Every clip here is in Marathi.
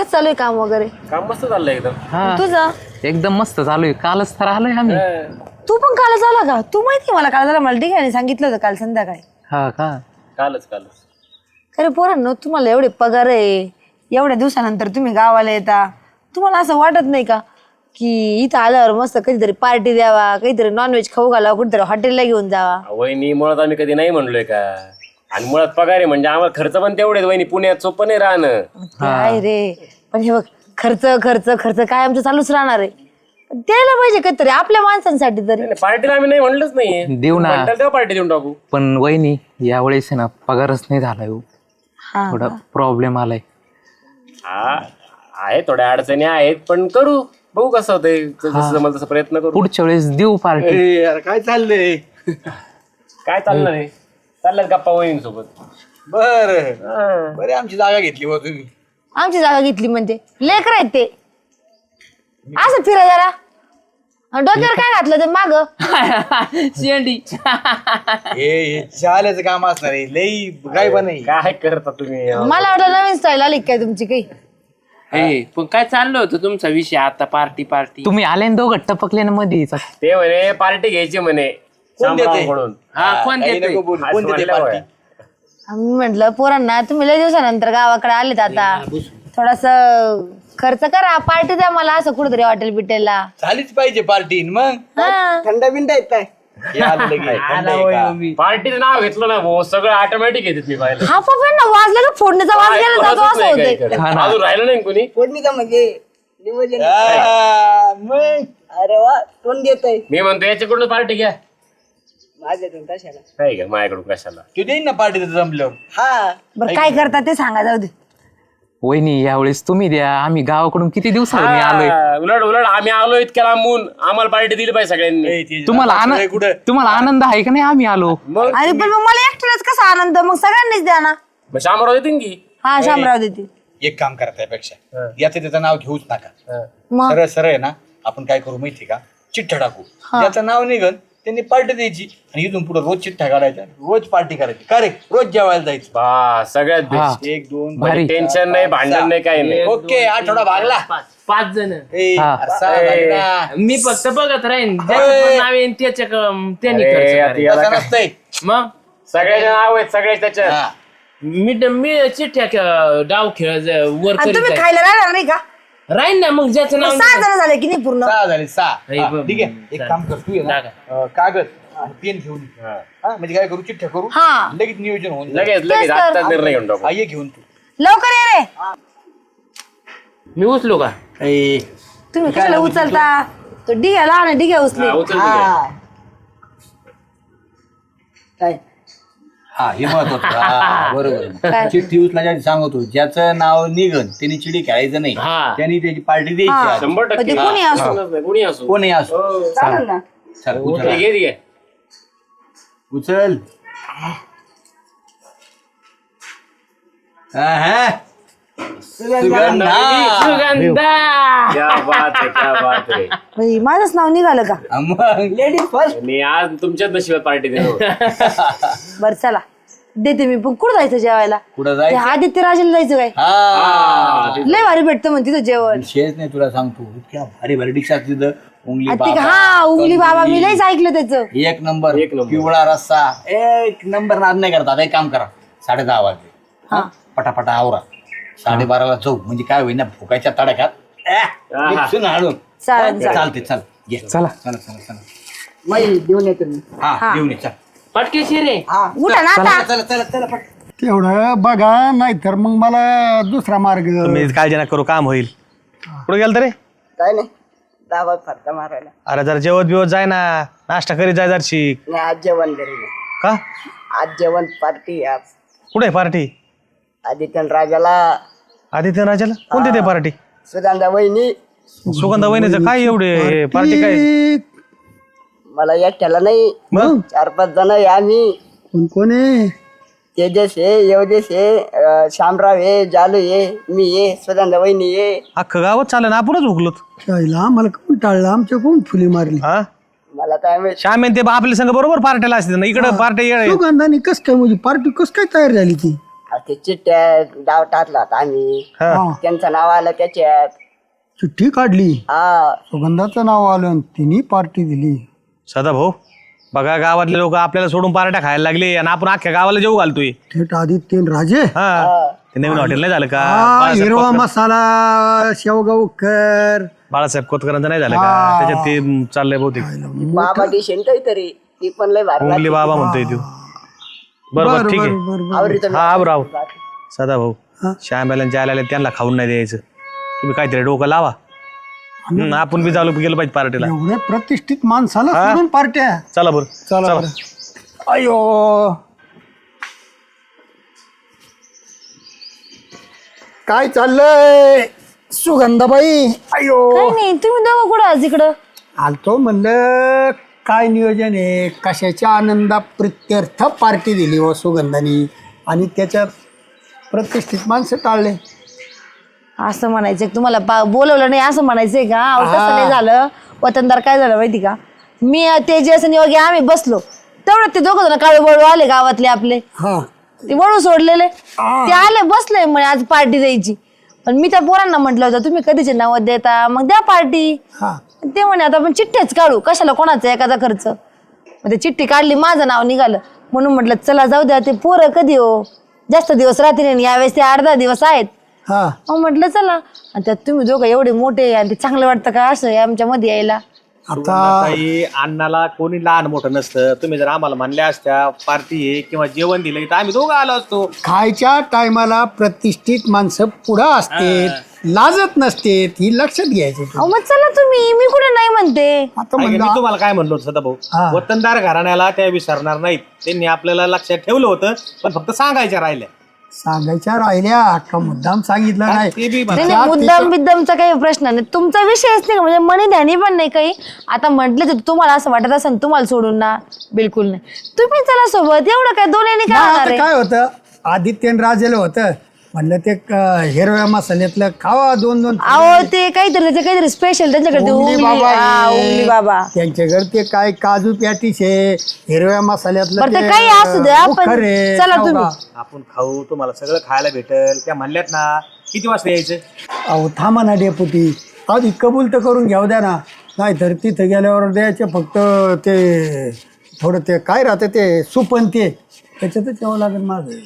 कसं चालू आहे काम वगैरे? काम मस्त चाललंय एकदम. तुझं एकदम मस्त चालू आहे. कालच तर आलोय आम्ही. तू पण काल झाला का? तू माहिती मला काल झाला, मला ठीक आहे सांगितलं होतं काल संध्याकाळी. हा का? कालच अरे पोरांनो, तुम्हाला एवढे पगार आहे, एवढ्या दिवसानंतर तुम्ही गावाला येता, तुम्हाला असं वाटत नाही का की इथं आल्यावर मस्त कधीतरी पार्टी द्यावा, काहीतरी नॉनव्हेज खाऊ घालावं, कुठेतरी हॉटेलला घेऊन जावा? वहिनी मुळात आम्ही कधी नाही म्हणलोय का. आणि मुळात पगार आहे म्हणजे आम्हाला खर्च पण तेवढेच. वहिनी पुण्यात सोपं नाही राहणं. काय रे, पण हे बघ, खर्च खर्च खर्च काय आमचं चालूच राहणार आहे. द्यायला पाहिजे कधीतरी आपल्या माणसांसाठी तरी. पार्टीला आम्ही नाही म्हणलंच नाही. देऊ ना. तेव्हा पार्टी देऊन टाकू. पण वहिनी यावेळेस आहे ना पगारच नाही झालाय हो. थोडा प्रॉब्लेम आलाय. हा आहे, थोड्या अडचणी आहेत पण करू, बघू कसं होतंय. जसं जमलं तसं प्रयत्न करू. पुढच्या वेळेस देऊ पार्टी. काय चाललंय? काय चाललं नाही, चाललं गप्पा वहिनीसोबत. बर बरे आमची जागा घेतली हो तुम्ही. आमची जागा घेतली म्हणजे लेकर आहेत ते. असं फिरा जरा. डोक्यावर काय घातलं ते माग शेंडी हे चालायचं काम असणार आहे. लई काय पण नाही. काय करता तुम्ही? मला वाटलं नवीन स्टाईल आली काय तुमची काही. पण काय चाललं होतं तुमचा विषय आता? पार्टी पार्टी तुम्ही आले ना दोघं टपकले ना मध्ये. ते म्हणे पार्टी घ्यायची म्हणे शामरावकडून. हा कोण काही देतोय? नको बोलू. आज कोण देते म्हणलं पार्टी? होय. आम्ही म्हंटल पोरांना तुम्ही लय दिवसानंतर गावाकडे आलेत आता, थोडास खर्च करा, पार्टी द्या मला असं कुठेतरी हॉटेल बिटेलला. झालीच पाहिजे पार्टी. मग थंड बिंड आहेत काय? हे आलं लगे. थंड आहे का? पार्टीचं नाव घेतलं ना भाऊ, सगळं ऑटोमॅटिक येतात मी पाहिलं. हा पप्पा वाजलं का फोडणीचा वाज गेला जातो असं होतंय. अजून राहिलं नाही कोणी. फोडणीचा म्हणजे नियोजन. मग अरे वा, कोण देतय मी म्हणतो याच्याकडून पार्टी घ्या. माझ्यातून कशाला? काय का माझ्याकडून कशाला? तू देईन ना पार्टी जमलं. हा बरं काय करता ते सांगा, जाऊ दे. वहिनी यावेळेस तुम्ही द्या. आम्ही गावाकडून किती दिवसांनी आलोय. हा, उलट उलट आम्ही आलो इतक्या लांबून, आम्हाला पार्टी दिली पाहिजे सगळ्यांनी. तुम्हाला आनंद आहे का नाही आम्ही आलो? मग अरे पण मग मला एकट्यालाच कसा आनंद, मग सगळ्यांनीच द्या ना. मग शामराव देतील की. हा शामराव देते. एक काम करा त्यापेक्षा याचं त्याचं नाव घेऊच नका. मग सरळ सरळ आहे ना, आपण काय करू माहिती का, चिठ्ठ्या टाकू. ज्याचं नाव निघल त्यांनी पार्टी द्यायची आणि इथून पुढे रोज चिठ्ठ्या काढायच्या, रोज पार्टी करायची. का रे, रोज जेवायला जायचं. बा सगळ्यात हा. बेस्ट. एक दोन भारी. टेन्शन नाही, भांडण नाही, काही नाही. ओके. आठवडा भागला. पाच जण. ए, हा. असा झाला ना. मी फक्त बघत राहीन, ज्याचं पण नाव येईन त्याच्या त्यांनी अरे, खर्च आता करायचा. याला तसं काय? नसतंय. मग सगळ्याचे नाव आहेत, सगळे त्याच्यात. हा. मी चिठ्ठ्या डाव खेळ वर आणि तुम्ही करीत खायला राहणार नाही का? राहीन ना. मग ज्याचं नाव 6 जण झाले की नाही पूर्ण? 6 झाले 6. हे बघ. ठीक आहे, एक काम कर तू ये ना, कागद आणि पेन घेऊन ये. हा, म्हणजे काय करू, चिठ्ठ्या करू, हा लगेच नियोजन होऊन जाईल. लगेच लगेच तेच तर. आत्ताच निर्णय घेऊन टाकू. हा, ये घेऊन तू. लवकर ये रे. मी उचलो का? ए, तुम्ही कशाला उचलता? तो डिग्या लहान आहे, डिग्या उचले. हा, उचल ठीक काय हा, हे महत्वाचं. हा, बरोबर. काय? चिठ्ठी उचलायच्या आधी सांगतो, ज्याचं नाव निघन त्यांनी चिडी खेळायचं नाही. हा. त्यांनी त्याची पार्टी द्यायची हा. आधी. 100%. ते कोणी असो. नाही, कोणी असो. कोणी असो. चालेल ना. चल, उचल. ठीक आहे, ठीक आहे. उचल. हा. सुगंधा. सुगंधा. क्या बात आहे, क्या बात आहे. बाई, माझंच नाव निघालं का? मग लेडीज फर्स्ट. आणि आज तुमच्याच नशिबात पार्टी देतो. बरं चला देते मी. पण कुठं जायचं जेवायला? कुठं ते जायचं? आदित्य राजेला जायचं काय? हा. लय भारी भेटतं म्हणते तिथं जेवण. शेच नाही तुला सांगतो, इतक्या भारी भारी डिश असतात तिथं. उंगली आणि ते बाबा, हा उंगली बाबा, मी लयच ऐकलं त्याचं. एक नंबर. एक नंबर. पिवळा रस्सा एक नंबर. नाद नाही करता. आता एक काम करा, 10:30 वाजले. हा. पटापटा आवरा. 12:30ला जाऊ, म्हणजे काय होईना फुकायच्या तडक्यात निघसून हाडून. चालेल चालेल. चालते. चल ये. चला. चला चला चला. मग देऊन येतो मी. हा, येऊन ये. चल. पटकेशी रे. उठा ना आता. चला चला चला पट. तेवढं बघा, नाही तर मग मला दुसरा मार्ग. तुम्ही काळजी नका करू, काम होईल. कुठे गेल तरी? काय नाही, दाबात फटका मारायला. अरे जरा जेवत बिवत जाय ना, नाश्ता करीत जाय जरशी. नाही, आज जेवण करेल. का? आज जेवण पार्टी. आज कुठे पार्टी? आदित्य राजाला, आदित्य राजाला? कोणती ते पार्टी? सुगंधा वहिनी. सुगंधा वहिनीचं काय एवढे पार्टी काय? मला एकट्याला नाही, मग 4-5 जण आहे आम्ही. कोण कोण आहे? तेजस आहे, येवदेश आहे, शामराव आहे, जालू आहे, मी आहे, सुगंधा वहिनी आहे. अख्खं गावात चालेल ना, आपणच हुकलोत. शाळेला आम्हाला कोण टाळलं? आमच्या कोण फुली मारली? हा, मला काय माहित. श्याम ते आपल्या संघ बरोबर पार्ट्याला असते ना. इकडे पार्टी सुगंधाने कस काय म्हणजे पार्टी कस काय तयार झाली ती? ते चिठ्ठ्या डाव टाकला होता आम्ही, त्यांचं नाव आलं त्याच्यात. चिठ्ठी काढली, हा सुगंधाचं नाव आलं आणि तिने पार्टी दिली. सदा भाऊ बघा गावातले लोक आपल्याला सोडून पार्ट्या खायला लागले आणि आपण अख्ख्या गावाला जेव घालतोय. थेट आदित्य आणि राजे, हा ते नवीन हॉटेल नाही झालं का? हिरवा मसाला, शेवगाव कर, बाळासाहेब कोतकरांचं नाही झालं का? त्याच्यात ते चाललंय बहुतेक. बाबा डिशन काहीतरी, ती पण लय भारी उंगली बाबा म्हणतोय तू. बरोबर ठीक आहे. आवडतं. हा राव सदा भाऊ श्यामबाईलांच्या आल्याला त्यांना खाऊन नाही द्यायचं. तुम्ही काहीतरी डोकं लावा. आपण बी चालू गेलं पाहिजे पार्टीला. एवढ्या प्रतिष्ठित माणसाला सोडून पार्ट्या. चला बरं चला बरं. अयो काय चाललंय सुगंधाबाई? अयो काही नाही, तुम्ही दोघं कुठं आज इकडं? आलतो म्हणलं काय नियोजन आहे, कशाच्या आनंदा प्रित्यर्थ पार्टी दिली व सुगंधानी आणि त्याच्यात प्रतिष्ठित माणसं टाळले. असं म्हणायचं तुम्हाला बोलवलं नाही असं म्हणायचंय का? अहो, तसं नाही झालं. वतनदार काय झालं माहिती का, मी तेजस आणि योगी आम्ही बसलो तेवढं ते दोघं जण काळे वळू आले गावातले आपले, ते वळू सोडलेले, ते आले बसले म्हणे आज पार्टी द्यायची. पण मी त्या पोरांना म्हटलं होतं तुम्ही कधीचे नाव देता, मग द्या पार्टी. ते म्हणे आता आपण चिठ्ठ्याच काढू, कशाला कोणाचा एखादा खर्च. मग ते चिठ्ठी काढली, माझं नाव निघालं. म्हणून म्हटलं चला जाऊ द्या, ते पोरं कधी हो जास्त दिवस राहतील आणि यावेळेस ते 8-10 दिवस आहेत. मग म्हटलं चला. आणि त्यात तुम्ही दोघं एवढे मोठे आणि ते चांगलं वाटतं का असं आमच्या मध्ये यायला? काही अण्णाला कोणी लहान मोठं नसतं. तुम्ही जर आम्हाला म्हणल्या असत्या पार्टी आहे किंवा जेवण दिलं तर आम्ही दोघं आलो असतो. खायच्या टायमाला प्रतिष्ठित माणसं पुढं असते, लाजत नसते, ही लक्षात घ्यायची. अहो मग चला तुम्ही, मी कुठे नाही म्हणते. आता मी म्हणलं तुम्हाला काय म्हणलो सदा भाऊ, वतनदार घराण्याला त्या विसरणार नाहीत. त्यांनी आपल्याला लक्षात ठेवलं होतं, पण फक्त सांगायच्या राहिल्या. सांगायच्या राहिल्या का मुद्दाम सांगितलं नाही. ते बी नाही नाही, मुद्दाम बिद्दामचा काही प्रश्न नाही, तुमचा विषयच नाही. म्हणजे मनी ध्यानी पण नाही काही. आता म्हटलं तर तुम्हाला असं वाटत असेल तुम्हाला सोडून ना, बिलकुल नाही. तुम्ही चला सोबत, एवढं काय दोन्ही काय होणार आहे? काय होतं, आदित्य राजेला होतं म्हणलं ते हिरव्या मसाल्यातलं खावा 2-2. अहो ते काहीतरी स्पेशल त्यांच्याकडे ते उंगली बाबा आहे. उंगली बाबा त्यांच्याकडे ते काय काजू पॅटीस आहे, हिरव्या मसाल्यातलं बरं ते काही असू द्या, पण बुखार आहे, चला शेवगा. तुम्ही. आपण खाऊ, तुम्हाला सगळं खायला भेटेल. त्या म्हणल्यात ना किती वाजता यायचं? अहो थांबा ना डेपुटी, आधी कबूल तर करून घ्याव द्या ना, नाहीतर तिथं गेल्यावर द्यायचे फक्त ते थोडं ते काय राहतं ते सुपन ते त्याच्यातच यावं लागेल माझं.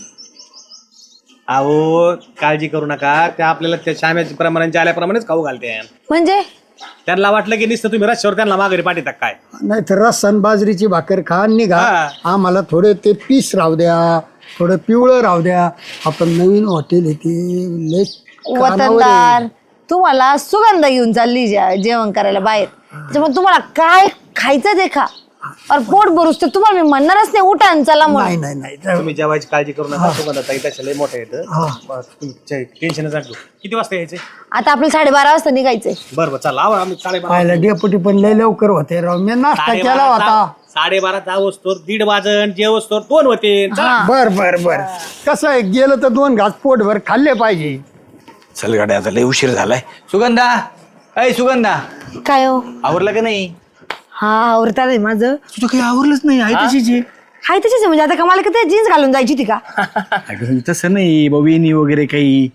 अहो काळजी करू नका, त्या आपल्याला त्या शाम्याच्या प्रमाणांच्या आल्याप्रमाणेच खाऊ घालते. म्हणजे त्यांना वाटलं की नुसतं तुम्ही रस्त्यावर त्यांना माघारी पाठीता काय. नाहीतर रसन बाजरीची भाकर खा निघा. आम्हाला थोडे ते पीस राहू द्या, थोडं पिवळं राहू द्या. आपण नवीन हॉटेल येते वतनदार तुम्हाला सुगंध घेऊन चालली जेवण करायला बाहेर, त्याच्यामुळे तुम्हाला काय खायचं ते खा. और पोट भरूस तर तुम्हाला मी म्हणणारच नाही उठा आणि चला म्हणून. नाही नाही तुम्ही जेवायची काळजी करू नका. तुम्हाला ताई तशा लय मोठं येतं, टेन्शनच नका. किती वाजता यायचे? आता आपल्याला 12:30 वाजता निघायचंय. बरं चला आवा, आम्ही 12:30. पाहिलं डेपुटी पण लय लवकर होते राव, मी नाश्ता केला होता. 12:30 जावस्तोर 1:30 वाजन, जेवस्तोर 2 होते. बर बर बर, कसं आहे गेलं तर 2 घास पोटभर खाल्ले पाहिजे. चल गाड्या, आता लय उशीर झालाय. सुगंधा, अय सुगंधा, काय हो? आवरलं का नाही? हा आवरता नाही माझं. तुझं काही आवरलंच नाही, आहे तशीच आहे. हाय तशीच आहे. म्हणजे आता कमाल का ते जीन्स घालून जायची ती का? अगं तसं नाही, वेणी वगैरे काही.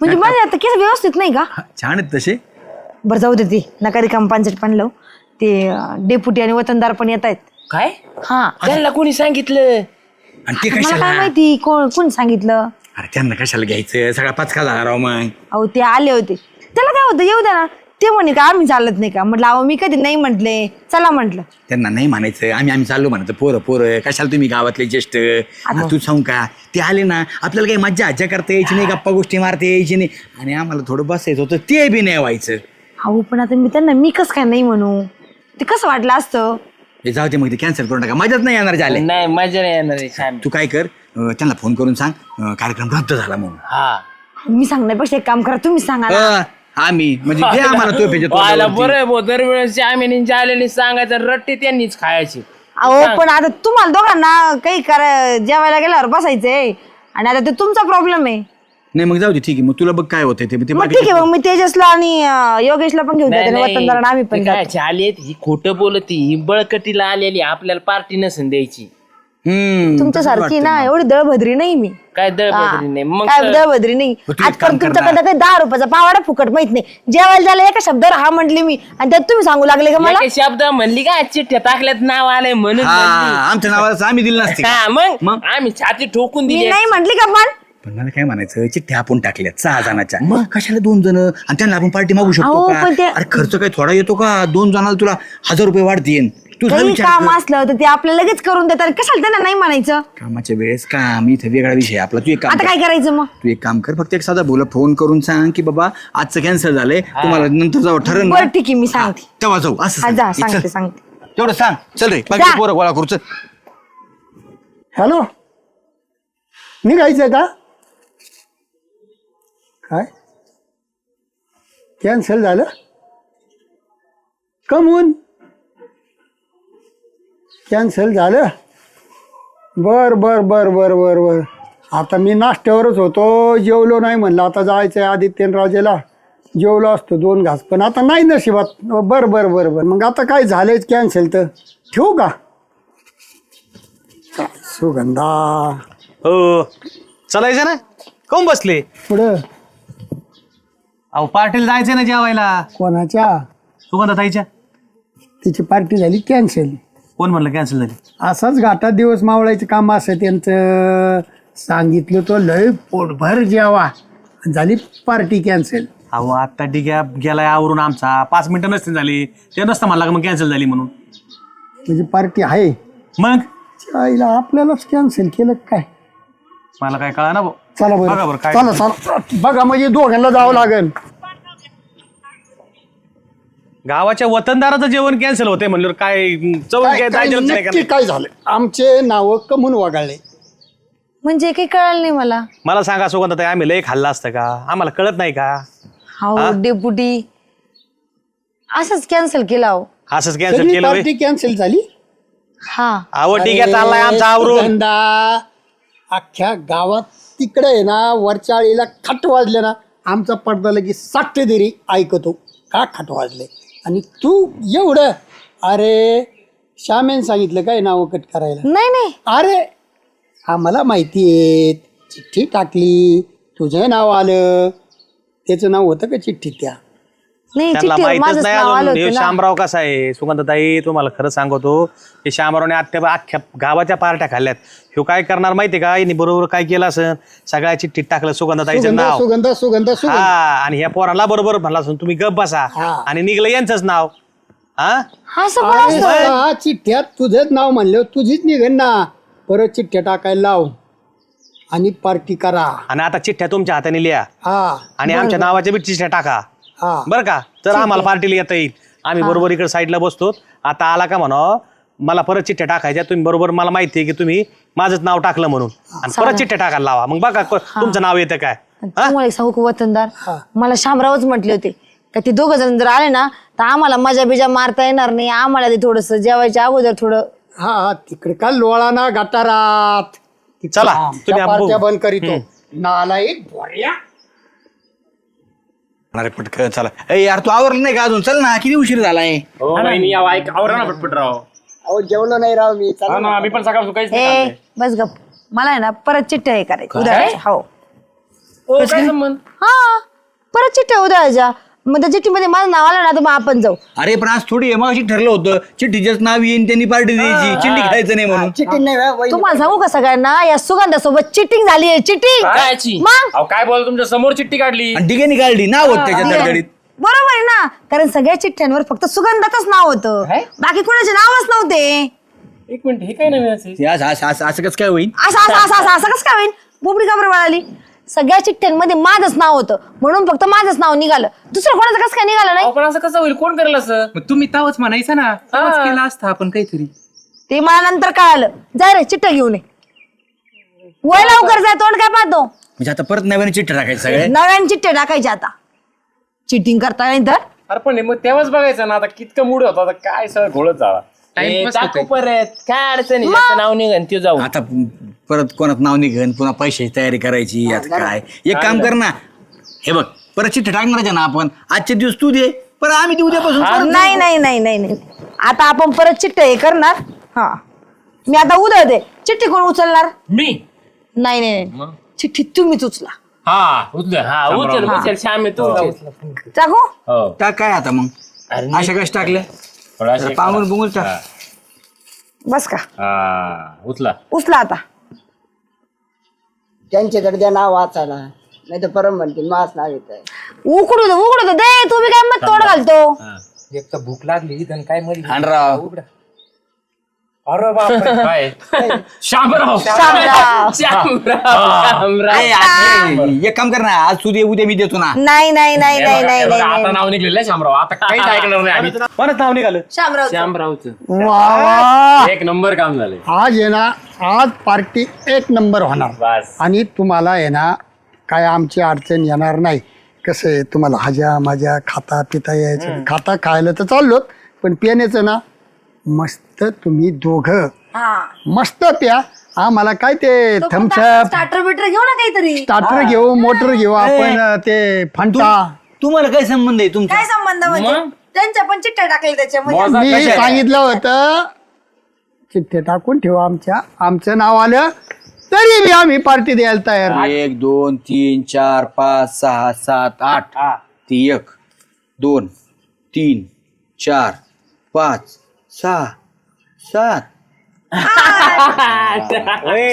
म्हणजे माझे आता केस व्यवस्थित नाही का? छान आहेत तसे. बरं जाऊ दे, ती नका रिकाम पांचट पण लावू. ते डेपुटी आणि वतनदार पण येत आहेत. काय हा त्यांना कोणी सांगितलं? आणि ते मला कशाला? काय माहिती कोण सांगितलं. अरे त्यांना कशाला घ्यायचं, सगळा पचका झाला राव. मग अहो ते आले होते, त्याला काय होतं येऊ द्या ना. ते म्हणे का आम्ही चालत नाही का? म्हटलं अहो मी कधी नाही म्हटले, चला म्हटलं. त्यांना नाही म्हणायचं, आम्ही चाललो म्हणायचं. पोरं कशाला तुम्ही गावातले ज्येष्ठ. तू सांगू का, ते आले ना आपल्याला काही मज्जा हज्जा करता यायची नाही, गप्पा गोष्टी मारता यायची नाही, आणि आम्हाला थोडं बसायचं होतं, ते बी नाही व्हायचं. अहो पण आता मी त्यांना मी कसं काय नाही म्हणू, ते कसं वाटलं असतं. हे जाऊ दे, मग ते कॅन्सल करून टाका, मजाच नाही येणार झाले. नाही मजा नाही येणार आहे श्याम. तू काय कर, त्यांना फोन करून सांग कार्यक्रम रद्द झाला म्हणून. हा मी सांगण्यापेक्षा एक काम करा, तुम्ही सांगा ना. आम्ही म्हणजे जे आम्हाला तो पाहिजे तो व्हायला वरती. बरं आहे भाऊ, दरवेळेस आम्ही आलेली सांगायचं रट्टे त्यांनीच खायची. अहो पण आता तुम्हाला दोघांना काही जेवायला गेल्यावर बसायचंय आणि आता ते तुमचा प्रॉब्लेम आहे. नाही मग जाऊ दे, ठीक आहे. मग तुला बघ काय होतंय ते मग ठीक आहे, मग मी तेजसला आणि योगेशला पण घेऊन जाते, वतनदार आणि आम्ही पण जातो. काय आली ही खोटं बोलत, ही बळकटीला आलेली, आपल्याला पार्टी नसून द्यायची. तुमच्यासारखी ना एवढी दळभद्री नाही मी. काय दळबद्री नाही मग काय दळभद्री नाही. आजपर्यंत तुमच्याकडे काही 10 रुपयाचा पावाडा फुकट माहित नाही. जेवायला झालं एका शब्दावर हा म्हटली मी आणि त्यात तुम्ही सांगू लागले का मला. एका शब्द म्हणली का चिठ्ठ्या टाकल्यात नाव आलंय म्हणून म्हणली. आमच्या नावाला आम्ही दिलं नसते का? हा मग आम्ही छाती ठोकून मी दिली. नाही म्हटली का पण मला काय म्हणायचं चिठ्ठ्या आपण टाकल्यात 6 जणांच्या मग कशाला 2 जण आणि त्यांना आपण पार्टी मागू शकतो अहो, का? पण ते- अरे खर्च काही थोडा येतो का? 2 जणाला तुला 1000 रुपये वाढतील. तू काही काम असलं तर ते आपल्याला लगेच करून देतात. कशाला त्यांना नाही म्हणायचं. कामाच्या वेळेस काम इथं वेगळा विषय आपला. तू एक काम आता कर. काय करायचं मग. तू एक काम कर फक्त एक साधा बोला फोन करून सांग की बाबा आजचं कॅन्सल झालंय तुम्हाला नंतर जाऊ ठरण बरं ठीक आहे मी सांगते. तेव्हा जाऊ असं हा सांग. जा चल. सांगते सांगते. तेवढं सांग चल रे जा. बाकी पोरं गोळा करू चल. हॅलो निघायचं का काय कॅन्सल झालं कमून कॅन्सल झालं बर बर बर बर बर बर आता मी नाश्त्यावरच होतो जेवलो नाही म्हणलं आता जायचं आहे आदित्यनराजेला जेवलो असतो 2 घास पण आता नाही नशिबात बर बर बर बर मग आता काय झालंच कॅन्सल तर ठेवू का सुगंधा हो चालायचं ना काऊन बसले? पुढं अहो पार्टीला जायचंय ना जेवायला कोणाच्या सुगंधाताईच्या. तिची पार्टी झाली कॅन्सल कोण म्हणलं कॅन्सल झाली? असाच घाटात दिवस मावळायचं काम असं त्यांचं सांगितलं तो लय पोटभर जेवा झाली पार्टी कॅन्सल अहो आता डिग्या गेलाय आवरून आमचा 5 मिनिटं नसतील झाली ते नसतं म्हणला का मग कॅन्सल झाली म्हणून. म्हणजे पार्टी आहे मग आईला आपल्यालाच कॅन्सल केलं काय मला काय कळा ना भाऊ. चला बघा बरं बरं काय चला चला बघा म्हणजे दोघांना जावं लागेल गावाच्या वतनदाराचं जेवण कॅन्सल होते म्हणल्यावर काय चव काय- काय काय जायचं नाही का नक्की नाही? काय झालं आमचे नाव कमून वगाळले म्हणजे काही कळलं नाही मला. मला सांगा सुगंधाताई आम्ही लय खाल्लं असतं का? आम्हाला कळत नाही का? हो डेपुटी असंच कॅन्सल केला हो. असंच कॅन्सल सगळी केलं होय? पार्टी कॅन्सल झाली हा अहो ठीक आहे चाललाय आमचा आवरून. सुगंधा, अख्ख्या गावात तिकडे आहे ना वरच्या आळीला खट वाजले ना आमचा पडदा लगी साठे देरी ऐकतो का खट वाजले आणि तू एवढं अरे श्यामेन सांगितलं काय नाव कट करायला नाही नाही अरे आम्हाला माहिती आहे चिठ्ठी टाकली तुझं नाव आलं त्याचं नाव होतं का चिठ्ठीत त्या नाही त्यांना चिठ्ठीवर माहितच माझंच नाही नाव आलं अजून हे होतं ना. शामराव कसा आहे. सुगंधाताई तुम्हाला खरं सांगतो हे शामरावने अख्ख्या गावाच्या पार्ट्या खाल्ल्यात. ह्यो काय करणार माहितीये का? यांनी बरोबर काय केलं असं सगळ्या चिठ्ठीत टाकलं सुगंधाताईचं सुगंधा नाव. सुगंधा सुगंधा हा सुगंधा आणि ह्या पोराला बरोबर म्हणला असून तुम्ही गप बसा हा. आणि निघलं यांचंच नाव. हा असं पण अरे असतं. हा चिठ्ठ्यात तुझंच नाव म्हणलं तुझीच निघेन ना परत चिठ्ठ्या टाकायला लाव आणि पार्टी करा आणि आता चिठ्ठ्या तुमच्या हाताने लिहा हा आणि आमच्या नावाच्या बी चिठ्ठ्या टाका हा बरं का? तर आम्हाला पार्टीला येता येईल. आम्ही बरोबर इकडे साईडला बसतो. आता आला का म्हणा मला परत चिठ्ठ्या टाकायच्या तुम्ही बरोबर मला माहिती आहे की तुम्ही माझंच नाव टाकलं म्हणून आणि परत चिठ्ठ्या टाकायला लावा मग बघा तुमचं नाव येतं काय. तुम्हाला एक सांगू का वतनदार मला शामरावच म्हटले होते का ते 2 जण जर आले ना तर आम्हाला मजा बिजा मारता येणार नाही आम्हाला ते थोडस जेवायच्या अगोदर थोडं हा तिकडे का लोळा ना गटारात चला, तुम्ही त्या बघू. पार्ट्या बंद करीतो नालायक भोर्या अरे पटकन चला ए यार तू आवरलं नाही का अजून चल ना किती उशीर झालाय. हो वहिनी, यावं, ऐक आवरा ना पटपट राव. अहो जेवलो नाही राव मी हा ना मी पण सकाळपासून काहीच नाही ए खाल्लंय. बस गप मला आहे ना परत चिठ्ठ्या हे करायचं उद्या हो ओ, काय संबंध? हा परत चिठ्ठ्या उद्याच्या मग त्या चिठ्ठीमध्ये माझं नाव आलं ना तर मग आपण जाऊ. अरे पण आज थोडी मग ठरलं होतं चिठ्ठीचंच नाव येईन त्यांनी पार्टी द्यायची चिंडी खायचं नाही म्हणून. चिठ्ठी नाही बा, वहिनी. तुम्हाला सांगू का सगळ्यांना या सुगंधासोबत चिटिंग झाली आहे चिटिंग. कायची? मग अहो काय बोल तुमच्या समोर चिठ्ठी काढली. आणि डिगेनी काढली नाव होत त्याच्या तडजडीत. बरोबर आहे ना कारण सगळ्या चिठ्ठ्यांवर फक्त सुगंधातच नाव होतं बाकी कोणाचे नावच नव्हते. एक मिनिट हे काय नवीन असेल. हे असं कसं काय होईल. असं असं असं असं असं कसं काय होईल बोबडी का बरं वळाली. सगळ्या चिठ्ठ्यांमध्ये माझंच नाव होतं म्हणून फक्त माझंच नाव निघालं दुसरं कोणाचं कसं काय निघालं नाही. अहो, पण असं कसं होईल कोण करेल असं. मग तुम्ही तावच म्हणायचं ना तावच केला असता आपण काहीतरी. ते मला नंतर कळालं. जाय रे चिठ्ठ्या घेऊन ये वय लवकर जाय तोंड काय पाहतो. म्हणजे आता परत नव्याने चिठ्ठ्या टाकायचं सगळे. नव्याने चिठ्ठ्या टाकायच्या आता चिटिंग करता नाही तर. अरे पण मग तेव्हाच बघायचं ना आता कितकं मूड होता आता काय सगळं घोळत झाला. टाकू परत काय अडचणी त्याचं नाव निघन ते जाऊ. आता परत कोणात नाव निघन पुन्हा पैशाची तयारी करायची आता काय एक काम कर ना हे बघ परत चिठ्ठ्या टाकणार ना आपण आजचे दिवस तू दे परत आम्ही देऊ उद्यापासून परत नाही नाही नाही नाही नाही आता आपण परत चिठ्ठ्या हे करणार. हा मी आता उद्या दे चिठ्ठी कोण उचलणार? मी नाही नाही नाही. चिठ्ठी तुम्हीच उचला. हा उचल हा उचल उचल श्यामे तू उचल. टाकू? हो टाक काय आता मग अशा कश टाकल्या थोडाशे पांगून बुंगून टाक बस का? हा उचला. उचला आता. त्यांच्याकडे द्या नाव वाचायला, नाही तर परत म्हणतील मास नाव येत आहे. उकडू दे. तुम्ही काय मग तोड घालतो? एक तर भूक लागली इथं काय मध्ये हाणराव अरे बापरे काय शामराव शामराव. ए, आज- एक काम कर ना आज तू दे उद्या मी देतो ना. नाही नाही नाही नाही नाही हे बघा, आता नाही. नाव निघलेलं आहे शामराव. आता काहीच ऐकणार नाही आम्ही. परत नाव निघालं. शामराव. श्यामरावचं. वा वा. एक नंबर काम झाले. आज आहे ना, आज पार्टी एक नंबर होणार. बस आणि तुम्हाला आहे ना काय आमची अडचण येणार नाही. कसं आहे, तुम्हाला हजा मजा खाता पिता यायचं. खाता खायला तर चाललोत, पण पिण्याचं ना मस्त तुम्ही दोघं मस्त प्या. आम्हाला काय ते थम्सअप स्टार्टर बिटर घेऊ ना काहीतरी. स्टार्टर घेऊ, मोटर घेऊ आपण, ते फंटा. तुम्हाला काय संबंध आहे तुमचा? काय संबंध म्हणजे? त्यांच्या पण चिठ्ठ्या टाकल्या त्याच्यामध्ये. मी सांगितलं होतं चिठ्ठे टाकून ठेवा आमचं नाव आलं तरी बी आम्ही पार्टी द्यायला तयार. 1 2 3 4 5 6 7 8 ती 1 2 3 4 5 6 7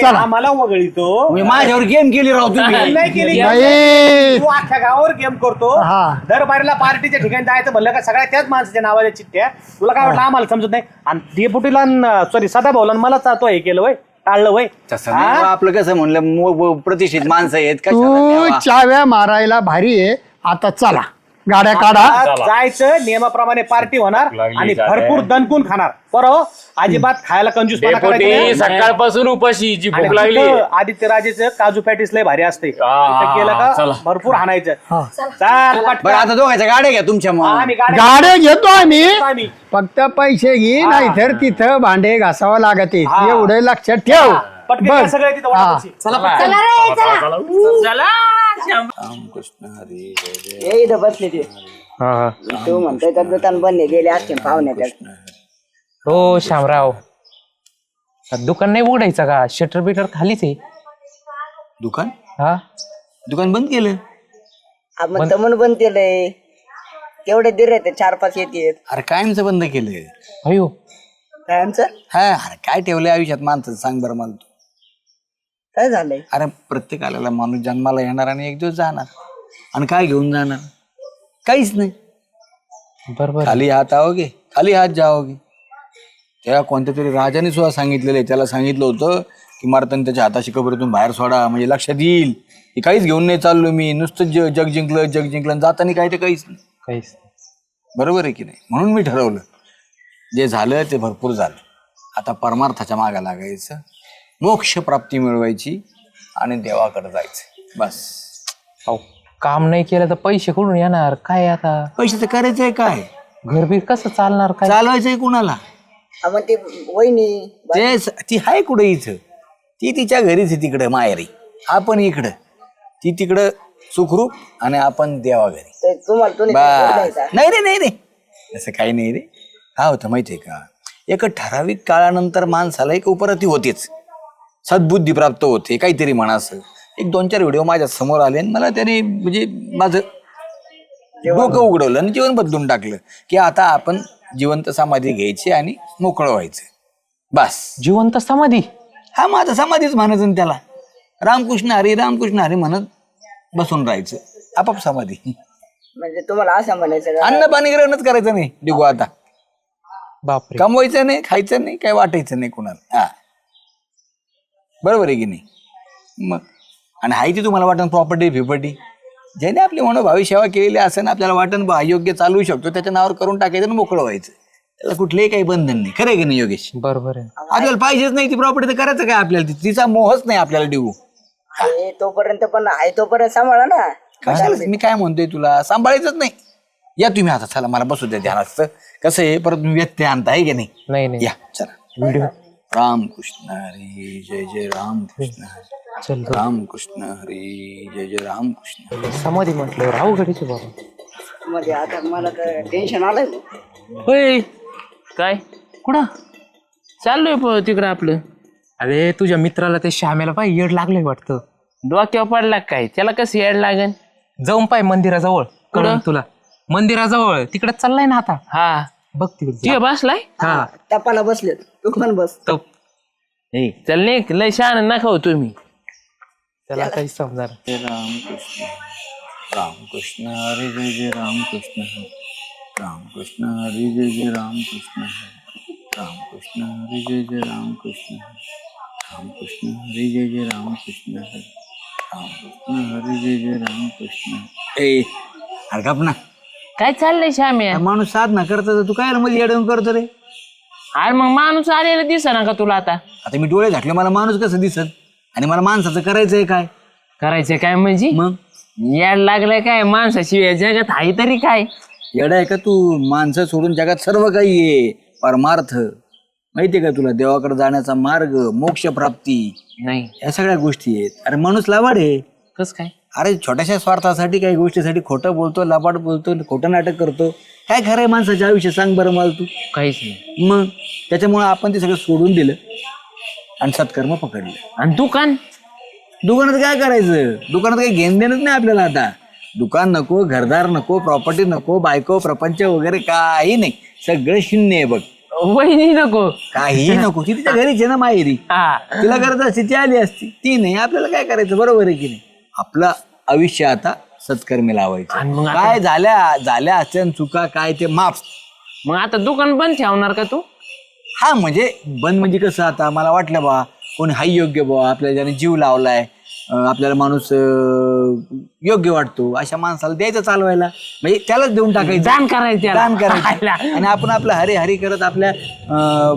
चला. आम्हाला वगळीतो माझ्यावर गेम केली राव तुम्ही. नाही केली. नाही. तू अख्ख्या गावावर गेम करतो. हा. दरबारीला पार्टीच्या ठिकाणी जायचं म्हणलं का सगळ्या त्याच माणसाच्या नावाच्या चिठ्ठ्या. तुला काय वाटलं आम्हाला समजत नाही. आणि डेपुटीला सॉरी सदाभाऊला मला तो हे केलं वय टाळलं वय. तसं नाही बा, आपलं कसं म्हणलं प्रतिष्ठित माणसं आहेत तू कशाला चाव्या मारायला भारी आहे. आता चला गाड्या काढा. जायचं नियमाप्रमाणे पार्टी होणार लागली आणि जाते. भरपूर दणकून खाणार. बरोबर अजिबात खायला कंजूसपणा करायचा डेपुटी नाही. सकाळपासून उपाशी जी आणि भूक लागली. तिथं आदित्य राजेचं काजू पॅटीस लय भारी असते. तिथं गेलं का चला. भरपूर हाणायचं. हा. चाल बरं पटकन. आता दोघांच्या गाड्या घ्या तुमच्या मग. आम्ही गाड्या गाड्या घेतो आम्ही, आम्ही. फक्त पैसे घे, नाही तर तिथं भांडे घासावं लागते. हा. एवढं लक्षात ठेव. पटकन बस. या सगळे तिथं हा. वाटापाशी. चला रे चला. चला श्याम. हे इथं बसले ते. तू म्हणतोय तर दुकान बंद गेले असते पाहुण्याकडे. हो शामराव दुकान नाही उघडायचं का? शटर बिटर खालीच आहे. दुकान हा दुकान बंद केलं. आपण तर म्हणून बंद केलंय. तेवढे दिरे ते 4-5 येते. अरे कायमचं बंद केलं. अयो काय आमचं हा अरे काय ठेवलंय आयुष्यात माणसं सांग बरं मला तू. काय झालंय? अरे प्रत्येकाला माणूस जन्माला येणार आणि एक दिवस जाणार आणि काय घेऊन जाणार काहीच नाही. बरोबर. खाली हात आओगे खाली हात जाओगे. त्या कोणत्या तरी राजाने सुद्धा सांगितलेलं आहे. त्याला सांगितलं होतं की मारताना त्याच्या हाताशी कबरीतून बाहेर सोडा म्हणजे लक्षात येईल की काहीच घेऊन नाही चाललो मी. नुसतं जग जिंकलं जाताना काय ते काहीच नाही. काहीच बरोबर आहे की नाही. म्हणून मी ठरवलं जे झालं ते भरपूर झालं. आता परमार्थाच्या मागा लागायचं, मोक्ष प्राप्ती मिळवायची आणि देवाकडे जायचं बस. अहो, काम नाही केलं तर पैसे कुठून येणार? काय आता पैसे तर करायचंय काय? घरबीर कसं चालणार? काय चालवायचंय कुणाला? आपण ते वहिनी ते ती आहे कुठे इथं? ती तिच्या घरीच आहे तिकडं माहेरी. आपण इकडं, ती तिकडं सुखरूप आणि आपण देवा घरी. ते तुम्हाला तुम्ही बस. नाही रे नाही रे असं काही नाही रे. काय होतं माहितीये का, एक ठराविक काळानंतर माणसाला एक उपरती होतेच, सद्बुद्धी प्राप्त होते. काहीतरी म्हणा असं 1-2-4 व्हिडिओ माझ्या समोर आले आणि मला त्याने म्हणजे माझं डोकं उघडवलं आणि जीवन बदलून टाकलं की आता आपण जिवंत समाधी घ्यायची आणि मोकळं व्हायचं बस. जिवंत समाधी? हा माझा समाधीच म्हणायचं ना त्याला. रामकृष्ण हरी म्हणत बसून राहायचं, आपाप समाधी. म्हणजे तुम्हाला असं म्हणायचं का? अन्न पाणी ग्रहणच करायचं नाही. डिगो आता बापरे. कमवायचं नाही, खायचं नाही, काय वाटायचं नाही कुणाला. हा बरोबर आहे की नाही. मग आणि हाय ती तुम्हाला वाटण प्रॉपर्टी फिपर्टी ज्याने आपली मनोभावी सेवा केलेली असेल, आपल्याला वाटण योग्य चालवू शकतो त्याच्या नावावर करून टाकायचं आणि मोकळं व्हायचं. त्याला कुठलंही काही बंधन नाही. खरं आहे की नाही योगेश? बरोबर आहे. आपल्याला पाहिजेच नाही ती प्रॉपर्टी तर करायचं काय आपल्याला? तिचा मोहच नाही आपल्याला डिगू. आहे तोपर्यंत पण आहे तोपर्यंत सांभाळा ना. कशाला? मी काय म्हणतोय तुला, सांभाळायचंच नाही. या तुम्ही आता, चला मला बसू द्या ध्यानात. कसं आहे परत तुम्ही व्यत्यय आणता आहे की नाही? नाही या चला. व्हिडिओ रामकृष्ण हरी जय जय रामकृष्ण हरी. चल रामकृष्ण हरी जय जय रामकृष्ण. समाधी म्हटल्यावर अवघडीचे बाबा. म्हणजे आता मला तर टेन्शन आलंय. होय काय कुठं चाललोय तिकडं आपलं? अरे तुझ्या मित्राला ते श्यामेला पाय येड लागलंय वाटतं. डोक्यावर पडला काय त्याला कसं याड लागन. जाऊन पाय मंदिराजवळ कळलं तुला. मंदिराजवळ तिकडे चाललाय ना आता. हा बघ तिकडे. तुझ्या बसलाय. हा टपाला बसले तू पण बस. तो ए, चल नाही लय शहाण नका हो तुम्ही. त्याला काही समजा. रामकृष्ण हरी जय जय रामकृष्ण हरी. रामकृष्ण हरी जय जय रामकृष्ण हरी. रामकृष्ण हरी जय जय रामकृष्ण हरी. रामकृष्ण हरी जय जय रामकृष्ण हरी. रामकृष्ण हरी जय जय रामकृष्ण हरी. ए अरे गप ना. काय चाललंय श्याम्या. माणूस साधना करतो तू काय मध्ये येडवून करतो रे. अरे मग माणूस आलेला दिसा ना का तुला आता. आता मी डोळे झाकले मला माणूस कसं दिसत आणि मला माणसाचं करायचंय काय. करायचं काय म्हणजे मग याड लागलंय काय माणसाशिवाय जगात आहे तरी काय. येडा आहे का तू. माणसं सोडून जगात सर्व काही आहे. परमार्थ माहितीये का तुला. देवाकडे जाण्याचा मार्ग, मोक्ष प्राप्ती, नाही या सगळ्या गोष्टी आहेत. अरे माणूस लावाड आहे. कस काय. अरे छोट्याशा स्वार्थासाठी काही गोष्टीसाठी खोटं बोलतो, लबाड बोलतो, खोटं नाटक करतो. काय खरं आहे माणसाचे आयुष्य सांग बरं मला तू. काहीच नाही. मग त्याच्यामुळे आपण ते सगळं सोडून दिलं आणि सत्कर्म पकडलं. आणि दुकान दुकानात काय करायचं. दुकानात काही घेणं देणंच नाही आपल्याला आता. दुकान नको, घरदार नको, प्रॉपर्टी नको, बायको, प्रपंच वगैरे काही नाही. सगळं शून्य आहे बघ. वहिनी नको. काही नको. ती तिच्या घरीच आहे ना माहेरी. हा तिला गरज असते ती आली असती. ती नाही. आपल्याला काय करायचं. बरोबर आहे की नाही. आपलं आयुष्य आता सत्कर्मी आणि लावायचं. मग आता- काय झाल्या असत्या चुका काय ते माफ. मग आता दुकान बंद ठेवणार का तू. हा म्हणजे बंद म्हणजे कसं. आता मला वाटलं बा कोणी हाय योग्य बा आपल्याला ज्याने जीव लावलाय, आपल्याला माणूस योग्य वाटतो अशा माणसाला द्यायचं चालवायला. म्हणजे त्यालाच देऊन टाकायचं. दान करायचं दान करायचं आणि आपण आपलं हरी हरी करत आपल्या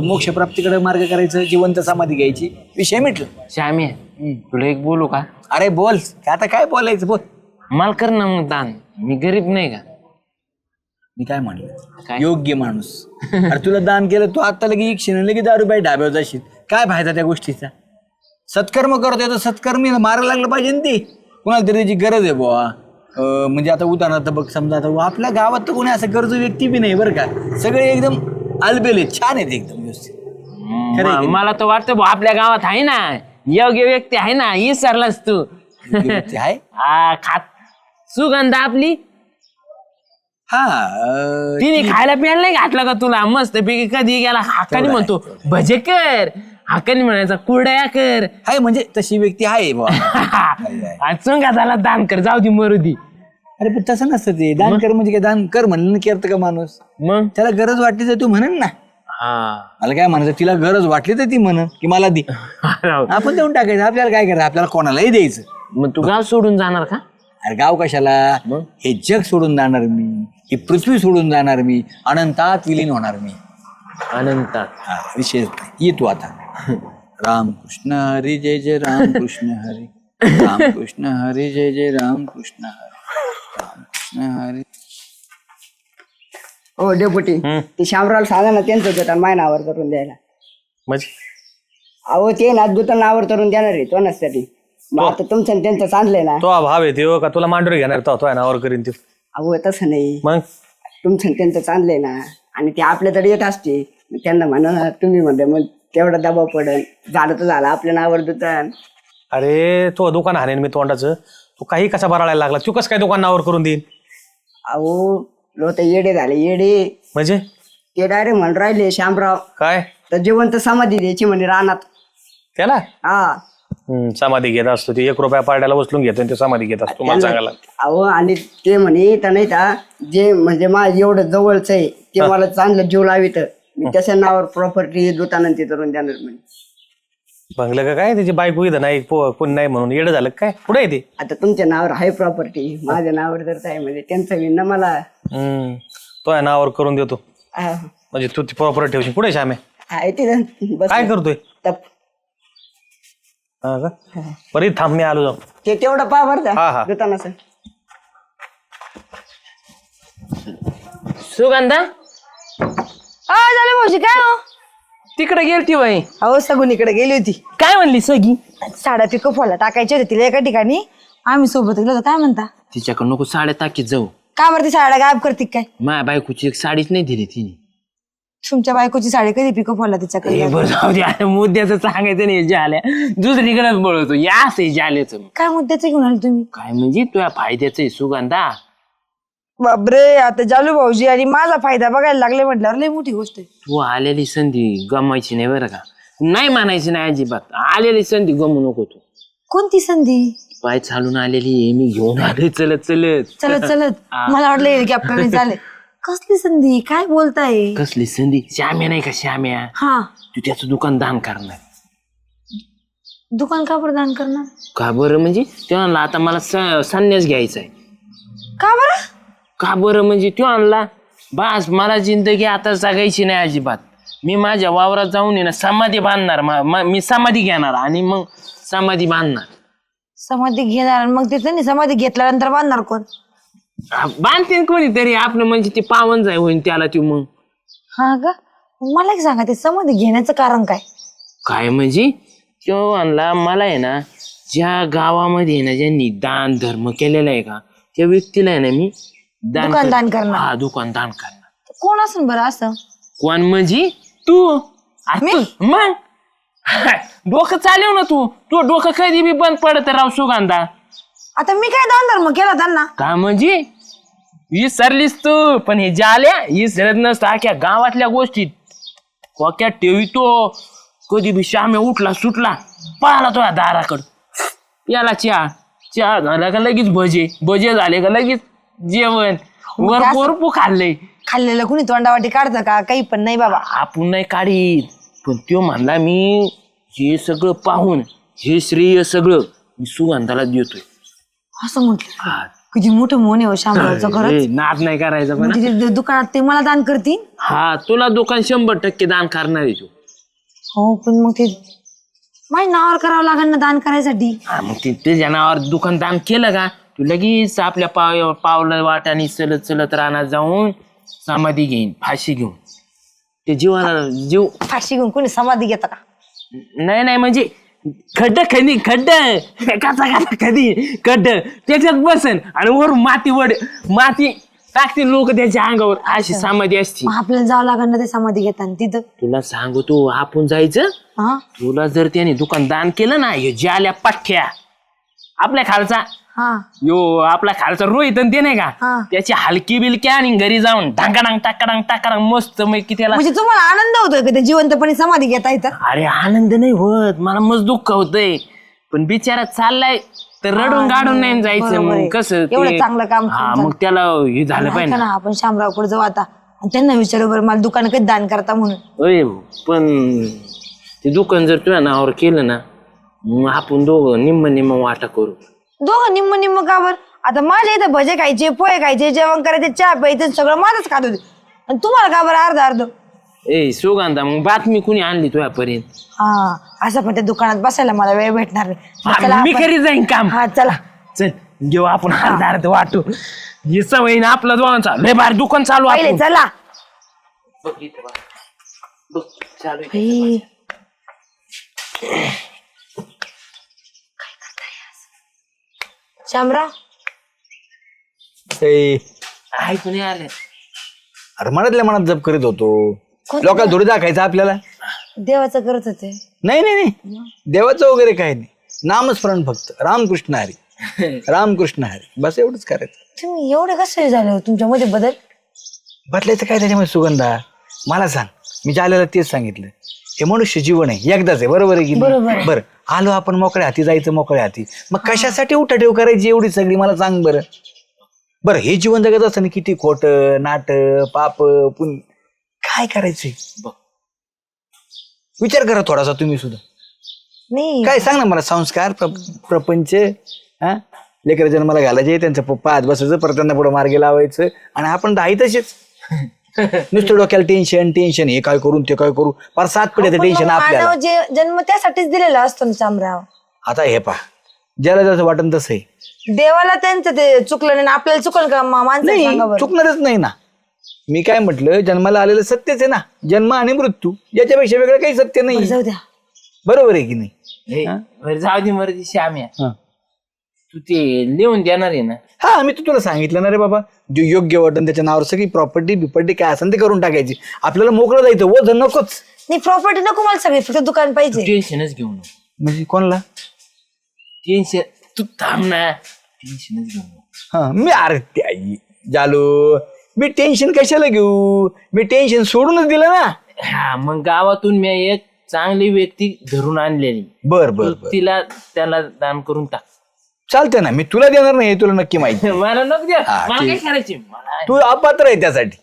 मोक्षप्राप्तीकडे मार्ग करायचं. जिवंत समाधी घ्यायची. विषय मिटलं. श्याम्या तुला एक बोलू का. अरे बोल. आता काय बोलायचं बोल. मला कर ना मग दान. मी गरीब नाही का. मी काय म्हणलं. काय? योग्य माणूस. अरे तुला दान केलं तू आता लगे इच्छेने लगे दारू बाई ढाब्यावर जाशील. काय फायदा त्या गोष्टीचा. सत्कर्म करतोय तर सत्कर्मी मारायला लागलं पाहिजे ना. ती कुणाला तरी त्याची गरज आहे बुवा. म्हणजे आता उदाहरणार्थ बघ समजा आता आपल्या गावात तर कोणी असं गरजू व्यक्ती बी नाही बरं का. सगळे एकदम आलबेले छान आहेत एकदम व्यवस्थित. खरं आहे की मला तर वाटतं भाऊ आपल्या गावात आहे ना योग्य व्यक्ती आहे ना. विसरलास तू. योग्य व्यक्ती आहे. खात सुगंध आपली. हा तिने खायला प्यायला नाही घातलं का तुला. मस्त पैकी कधी गेला हाकानी म्हणतो भजे कर. हाकानी म्हणायचा कुरड्या कर. आहे म्हणजे तशी व्यक्ती आहे बुवा. सुगंधाला दान कर. जाऊ दे मरू दे. अरे पण तसं नसतं ते. दान कर म्हणजे काय. दान कर म्हणलं ना करतं का माणूस. मग त्याला गरज वाटली तर तू म्हणन ना. मला काय म्हणायचं तिला गरज वाटली तर ती म्हणन की मला दे. आपण देऊन टाकायचं. आपल्याला काय करायचं. आपल्याला कोणालाही द्यायचं. मग तू गाव सोडून जाणार का. अरे गाव कशाला. हे जग सोडून जाणार मी. ही पृथ्वी सोडून जाणार मी. अनंतात विलीन होणार मी. अनंतात. हा विषय ये तू आता. रामकृष्ण हरी जय जय रामकृष्ण हरी. रामकृष्ण हरी जय जय रामकृष्ण हरी. रामकृष्ण हरी. हो डेपुटी ते शामराव सांगा ना त्यांचं दुकान माझ्या नावावर करून द्यायला. म्हणजे अहो ते ना दुकान नावावर करून देणार आहे तो नससाठी. मग आता तुमचं आणि त्यांचं चांगलंय ना. तो भाव आहे तो का तुला मांडोरी घेणार तो नावावर करीन तो. अहो तसं नाही. मग तुमचं आणि त्यांचं चांगलंय ना. आणि ते आपल्याकडे येत असते. मग त्यांना म्हणा तुम्ही म्हणते मग तेवढा दबाव पडेल. झालं तर झालं आपल्या नावावर दुकान. अरे तो दुकान हाणेन मी तोंडाचं. तू काही कसा बराळायला लागला. तू कसं काय दुकान नावावर करून देईन. अहो लोक येडे झाले येडे. म्हणजे ते डायरेक्ट म्हणून राहिले शामराव काय तर जिवंत समाधी द्यायची म्हणे रानात. त्याला हा समाधी घेत असतो ती. 1 रुपया पाड्याला उचलून घेतो ते समाधी घेत असतो. मला सांगायला अहो आणि ते म्हणे तर नाही का जे म्हणजे माझं एवढं जवळच आहे ते मला चांगलं जीव लावित मी त्याच्या नावावर प्रॉपर्टी दुकान ते करून देणार म्हणे. बंगलं का काय त्याची बायको इथं नाही कोण नाही म्हणून येडं झालं काय. पुढे येते आता तुमच्या नावावर आहे प्रॉपर्टी माझ्या नावावर तर काय म्हणजे त्यांचं विन मला. तो या नावावर करून देतो. हा, म्हणजे तू ती प्रॉपर्टी ठेवशील. पुढे श्यामे आहे ते बस काय करतोय. तप. हा का बरी थांब मी आलो जाऊ. ते तेवढं पहा बरं हा, हा. का दुकानाचं. सुगंधा झालं भाऊजी काय हो. तिकडे गेलती बाई. अहो सगून इकडे गेली होती. काय म्हणली सगी. साड्या पिको फॉलला टाकायच्या होत्या तिला एका ठिकाणी. आम्ही सोबत गेलो होतो. काय म्हणता. तिच्याकडे नको साड्या टाकीत जाऊ. का बरं ती साड्या गायब करते काय. माझ्या बायकोची एक साडीच नाही दिली तिने. तुमच्या बायकोची साडी कधी पिकअप होला तिच्याकडे हे बरं जाऊ दे आता मुद्द्याचं सांगायचं नाही झाल्या दुसरीकडेच बोलवतो या असं झाल्याचं काय मुद्द्याचं घेऊन आले तुम्ही? काय म्हणजे तुझ्या फायद्याचं आहे सुगंधा. बापरे, आता जालू भाऊजी आणि माझा फायदा बघायला लागले म्हटल्यावर लय मोठी गोष्ट आहे. तू आलेली संधी गमायची नाही बरं का. नाही मानायची नाही अजिबात. आलेली संधी गमू नको तू. कोणती संधी? पाय चालून आलेली आहे मी घेऊन आले चलत चलत. चलत मला वाटलं हेलिकॉप्टरने चाले. कसली संधी, काय बोलताय? कसली संधी? श्याम्या नाही का श्याम्या, हा, तू त्याचं दुकान दान करणार. दुकान का बरं दान करणार? का बरं म्हणजे तो आणला आता मला संन्यास घ्यायचा आहे. का बरं? का बरं म्हणजे तो आणला बस मला जिंदगी आता जगायची नाही अजिबात. मी माझ्या वावरात जाऊन आहे ना समाधी बांधणार. मी समाधी घेणार आणि मग समाधी बांधणार. समाधी घेणार मग ते त्यांनी समाधी घेतल्यानंतर बांधणार कोण? बांधते कोणीतरी आपलं म्हणजे ते पावन जाय होईन त्याला ते मग. हा का? मला एक सांगा, ते समाधी घेण्याचं कारण काय? काय म्हणजे तो आणला मला आहे ना ज्या गावामध्ये आहे ना ज्यांनी दान धर्म केलेला आहे का त्या व्यक्तीला आहे ना मी दुकान दान करणार. हा दुकान दान करणार. कोण असेल बरं असं? कोण म्हणजे तू मग डोकं चालव ना तू डोकं कधी बी बंद पडत राव सुगंधा. आता मी काय दान धर्म केला त्यांना? का म्हणजे विसरलीस तू पण हे जाल्या विसरत नसतं अख्या गावातल्या गोष्टीत कोक्यात ठेवितो. कधी बी श्याम्या उठला सुटला पळाला तो दाराकडं याला चहा झाला का लगेच भजे झाले का लगेच जेवण वरपू खाल्लेलं कुणी तोंडावाटी काढतं का? काही पण नाही बाबा. आपण नाही काढीत पण तो म्हणला मी हे सगळं पाहून हे श्रेय सगळं मी सुगंधाला देतोय असं म्हटलं. किती मोठं मोन आहे शामरावचं खरंच. नाद नाही करायचा पण. म्हणजे ते दुकानात ते मला दान करतील? हा तुला दुकान 100% दान करणार आहे तू. हो पण मग ते माझ्या नावावर करावं लागेल ना दान करायसाठी. हा मग ते जनावर दुकान दान केलं का तू लगेच आपल्या पावला वाटाने चलत रानात जाऊन समाधी घेईन फाशी घेऊन ते जीव फाशी घेऊन कोणी समाधी घेतं का? नाही म्हणजे खड्ड त्याच्यात बसन आणि वरून माती टाकते लोक त्याच्या अंगावर अशी समाधी असते. मग आपल्याला जावं लागेल ना ते समाधी घेताना तिथं. तुला सांगतो आपण जायचं. हा तुला जर त्याने दुकान दान केलं ना हे ज्याल्या पठ्ठ्या आपल्या खालचा हा आपला खालचा रोहित ते नाही हा. का त्याची हलकी बिलकी आणि घरी जाऊन ढांकाडांग टाकाडांग मस्त मग की त्याला. म्हणजे तुम्हाला आनंद होतोय का ते जिवंतपणे समाधी घेता येतं? अरे आनंद नाही होत मला मस्त दुःख होतंय पण बिचारा चाललाय तर रडून गाडून नाही जायचं. बरोबर आहे. मग कसं एवढं चांगलं काम हा करून मग त्याला हे झालं पाहिजे ऐका ना, आपण शामरावकडे जाऊ आता आणि त्यांना विचारू बरं मला दुकान कधी दान करता म्हणून. होय पण ते दुकान जर तुझ्या नावावर केलं ना मग आपण दोघं निम्म वाटा करू. दोघं निम्म का बरं? आता माझ्या इथं भजे खायचे, पोहे खायचे, जेवण करायचे, चहा प्यायचे, सगळं माझंच खात होते आणि तुम्हाला का बरं अर्ध? ए सुगंधा मग बातमी कुणी आणली तुझ्यापर्यंत? हा असं पण त्या दुकानात बसायला मला वेळ भेटणार नाही. चला मी आपण- करीत जाईन काम. हा चला. चल घेऊ आपण अर्ध वाटू हे सवय ना आपला दोघांचा लय बाहेर दुकान चालू पहिले आपण. चला. चालू आहे. बाई, शामराव ऐकून नाही आलं. अरे मनातल्या मनात जप करीत होतो. लोकांना थोडी दाखायचं आपल्याला. देवाचं करत होते. नाही देवाचं वगैरे काही नाही. नामस्मरण फक्त रामकृष्ण हरी रामकृष्ण हरी बस एवढंच करायचं. तुम्ही एवढे कसं झाले हो? तुमच्यामध्ये बदल बदलायचं काय त्याच्यामध्ये सुगंधा? मला सांग. मी जाल्याला तेच सांगितलं हे मनुष्य जीवन आहे एकदाच आहे. बरोबर आहे की नाही? बरं आलो आपण मोकळ्या हाती जायचं मोकळ्या हाती मग कशासाठी उठाठेव करायची एवढी सगळी मला सांग बरं हे जीवन जगत असताना किती खोटं नाट पाप पुण्य काय करायचंय विचार करा थोडासा तुम्ही सुद्धा. नाही काय सांग ना मला. संस्कार प्रपंच हा लेकर जन्माला घालायचे त्यांचं पप्पा हात बसायचं परत त्यांना पुढे मार्गे लावायचं आणि आपण दाही तसेच नुसतं डोक्याला टेन्शन हे काय करून ते काय करू फार 7 पिढ्याचं टेन्शन आपल्याला. मानव जे जन्म त्यासाठीच दिलेला असतो ना शामराव. आता हे पहा ज्याला जसं वाटन तसं आहे. देवाला त्यांचं ते चुकलं नाही आपल्याला चुकलं का माणसं सांगा नाही बरं. चुकणारच नाही ना. मी काय म्हटलं जन्माला आलेलं सत्यच आहे ना. जन्म आणि मृत्यू याच्यापेक्षा वेगळं काही सत्य नाही. जाऊ द्या. बरोबर आहे की नाही? बरं जाऊ दे मर्दी श्याम्या हा. तू ते लिहून देणार आहे ना? हा मी तुला सांगितलं ना रे बाबा, जे योग्य वाटन त्याच्या नावावर सगळी प्रॉपर्टी बिपर्टी काय असेल ते करून टाकायची. आपल्याला मोकळं जायचं, वजन नकोच. नाही प्रॉपर्टी नको मला सगळी, फक्त दुकान पाहिजे. टेन्शनच घेऊ नको. म्हणजे कोणाला? टेन्शन तू थांब ना, टेन्शनच घेऊ नको. हा मी अरे ते आई जालो, मी टेन्शन कशाला घेऊ, मी टेन्शन सोडूनच दिलं ना. हा मग गावातून मी एक चांगली व्यक्ती धरून आणलेली. बर बर तू तिला त्याला दान करून टाक. चालतंय ना, मी तुला देणार नाही हे तुला नक्की माहिती. मला नको द्या, हा, मला ठीक. काय करायचे मला. तू अपात्र आहे त्यासाठी.